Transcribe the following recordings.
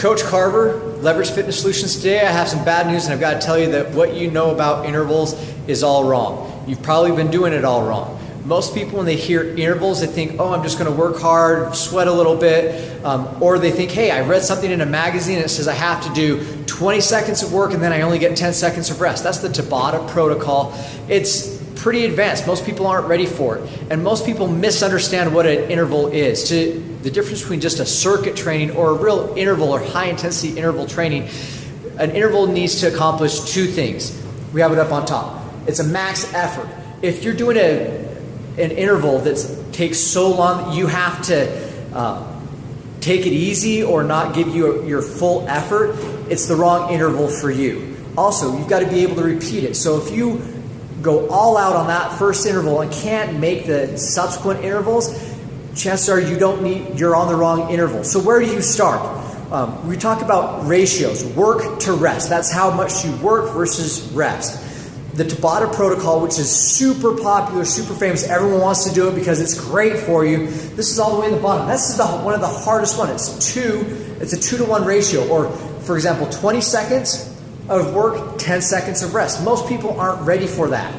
Coach Carver, Leverage Fitness Solutions. Today I have some bad news, and I've got to tell you that what you know about intervals is all wrong. You've probably been doing it all wrong. Most people, when they hear intervals, they think, oh, I'm just going to work hard, sweat a little bit, or they think, hey, I read something in a magazine and it says I have to do 20 seconds of work and then I only get 10 seconds of rest. That's the Tabata protocol. It's pretty advanced. Most people aren't ready for it, and most people misunderstand what an interval is. The difference between just a circuit training or a real interval or high intensity interval training, an interval needs to accomplish two things. We have it up on top. It's a max effort. If you're doing an interval that takes so long that you have to take it easy or not give you your full effort, it's the wrong interval for you. Also, you've got to be able to repeat it. So if you go all out on that first interval and can't make the subsequent intervals, chances are you're on the wrong interval. So where do you start? We talk about ratios, work to rest. That's how much you work versus rest. The Tabata protocol, which is super popular, super famous, everyone wants to do it because it's great for you. This is all the way at the bottom. This is one of the hardest ones. It's a 2-to-1 ratio, or for example, 20 seconds of work, 10 seconds of rest. Most people aren't ready for that.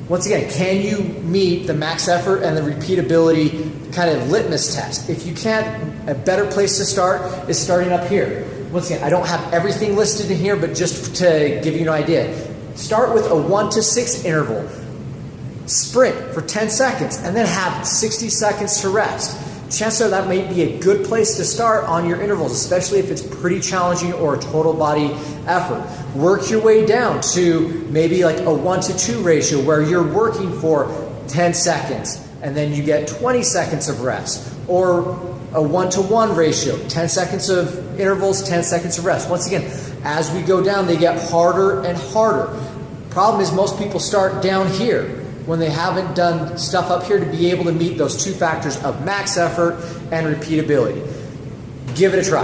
Once again, can you meet the max effort and the repeatability kind of litmus test? If you can't, a better place to start is starting up here. Once again, I don't have everything listed in here, but just to give you an idea, start with a 1 to 6 interval. Sprint for 10 seconds and then have 60 seconds to rest. Chances are that may be a good place to start on your intervals, especially if it's pretty challenging or a total body effort. Work your way down to maybe like a 1 to 2 ratio where you're working for 10 seconds and then you get 20 seconds of rest. Or a 1 to 1 ratio, 10 seconds of intervals, 10 seconds of rest. Once again, as we go down, they get harder and harder. Problem is most people start down here when they haven't done stuff up here to be able to meet those two factors of max effort and repeatability. Give it a try.